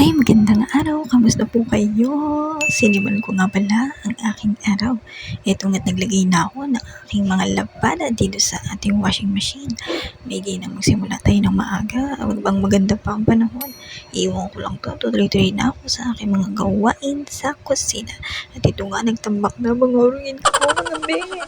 Ay, magandang araw. Kamusta po kayo? Sinimulan ko nga pala ang aking araw. Eto nga't naglagay na ako ng aking mga labada dito sa ating washing machine. Maigi na magsimula tayo ng maaga. Wag bang maganda pa ang panahon? Iwan ko lang to. Tuloy-tuloy na ako sa aking mga gawain sa kusina. At ito nga, nagtambak na bangorongin ko mga bebe.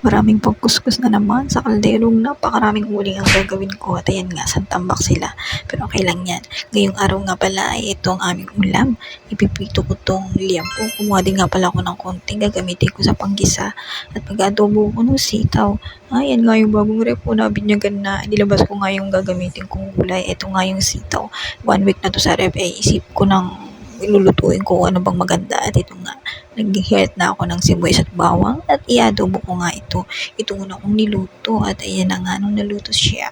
Maraming pagkuskus na naman sa kalderong napakaraming uling ang gagawin ko. At ayan nga, santambak sila. Pero okay lang yan. Ngayong araw nga pala ay ito ang aming ulam. Ipipito ko tong liampo. Kumuha din nga pala ako ng konting gagamitin ko sa panggisa. At pag-adobo ko ng sitaw. Ayan nga yung bagong rep ko na binyagan na. Nilabas ko nga yung gagamitin kong gulay. Ito nga yung sitaw. 1 week na to sa rep. Isip ko ng ilulutuin ko kung ano bang maganda. At ito nga, nag-heat na ako ng sibuyas at bawang at i-adobo ko nga ito. Ito muna akong niluto at ayan na nga nung naluto siya.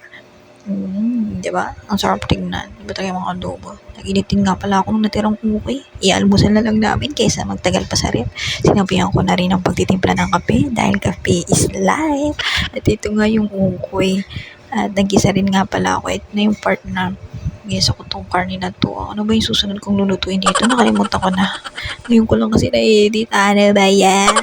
Diba? Ang sarap tingnan. Diba tayo mga adobo? Nag-initin nga pala ako nung natirang ukay. I-almusal na lang namin kaysa magtagal pa sa rep. Sinabihan ko na rin ang pagtitimpla ng kape dahil kape is life. At ito nga yung ukay. At nag-isa rin nga pala ako. Ito na yung part na gisa ko tong karne na to. Ano ba yung susunod kong lulutuin dito? Nakalimutan ko na. Ngayon ko lang kasi na-edit. Ano ba yan?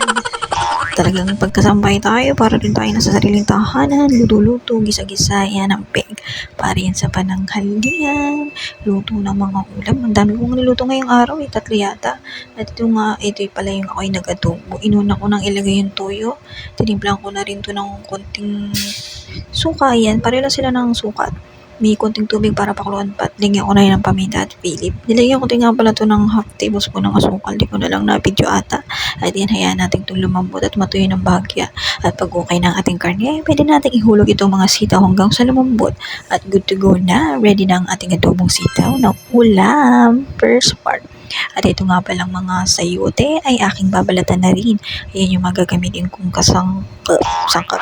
Talagang pagkasampay tayo para din tayo nasa sariling tahanan, luto-luto, gisa-gisa, yan ang peg. Para yan sa pananghalian, luto ng mga ulam. Ang dami kong niluto ngayong araw, 3 yata. At ito nga, ito pala yung ako'y nag-adobo. Inuna ko nang ilagay yung toyo. Tinimplan ko na rin to ng konting suka yan. Pareho lang sila ng suka. May konting tubig para pakuluan pa at lagyan ko na rin ng paminta at Philip. Nilagyan ko din nga pala to ng half tablespoon ng asukal. Di ko na lang na-video ata. At yan, hayaan natin itong lumambot at matuyo ng bahagya. At pag okay ng ating karne, pwede natin ihulog itong mga sitaw hanggang sa lumambot. At good to go na. Ready na ang ating adobong sitaw na ulam. First part. At ito nga palang mga sayote ay aking babalatan na rin. Ayan yung magagamitin kong sangkap.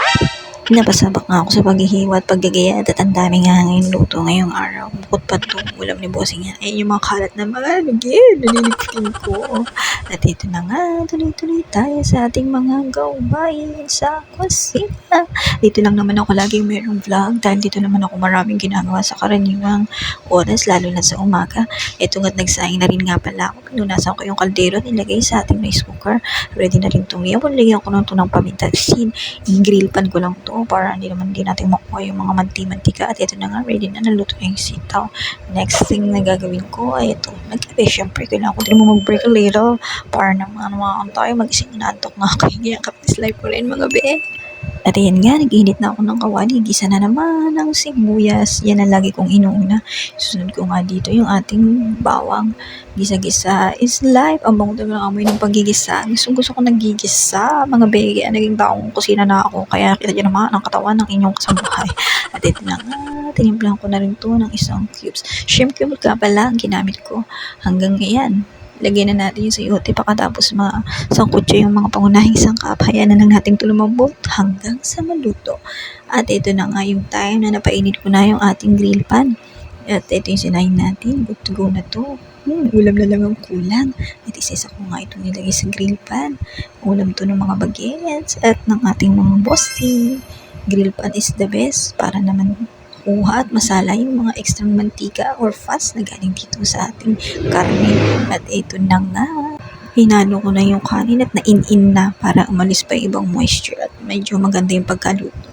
Napasabak nga ako sa paghihiwa at paggagayat at ang daming hangin luto ngayong araw. Bukod pa itong ulam ni bossing yan. Ayun yung mga kalat na mga nalilipitin ko. At ito na nga, tuloy-tuloy tayo sa ating mga gawain sa kusina. Dito lang naman ako laging mayroong vlog dahil dito naman ako maraming ginagawa sa karaniwang oras, lalo na sa umaga. Ito nga't nagsaing na rin nga pala ako. Pinunasan ko yung kaldero, nilagay sa ating rice cooker. Ready na rin itong liyaw. Lagyan ko lang ito ng paminta. I-grill pan ko lang ito para hindi naman din natin makuha yung mga mantika. At ito na nga, ready na, naluto na yung sitaw. Next thing na gagawin ko ay ito. Nagkape, syempre, kailangan ko din mo mag-break a little para naman tayo mag-ising inaantok nga kayo. Kaya kapis life ko rin mga be. At ayan nga, nag-init na ako ng kawali. Gisa na naman ng sibuyas. Yan ang lagi kong inuuna. Susunod ko nga dito yung ating bawang. Gisa-gisa is life. Ang bango talaga ng amoy ng paggigisa. Gusto ko nagigisa. Mga bege, naging taong kusina na ako. Kaya kita nyo naman ang katawan ng inyong kasambahay. At ito na nga, tinimplan ko na rin to ng isang cubes. Shrimp cube ka pala ang ginamit ko. Hanggang ngayon. Lagyan na natin yung sayote pagkatapos sangkutso yung mga pangunahing sangkap. Hayaan na lang natin ito lumambot hanggang sa maluto. At ito na nga yung time na napainit ko na yung ating grill pan. At ito yung sinahin natin. Good to go na to. Ulam na lang ang kulang. At isa ko nga itong nilagay sa grill pan. Ulam to ng mga bagets at ng ating mga bossy. Grill pan is the best para naman kuha at masala yung mga extra mantika or fats na galing dito sa ating karne. At ito na nga, hinalo ko na yung kanin at na-in-in na para umalis pa yung ibang moisture at medyo maganda yung pagkaluto.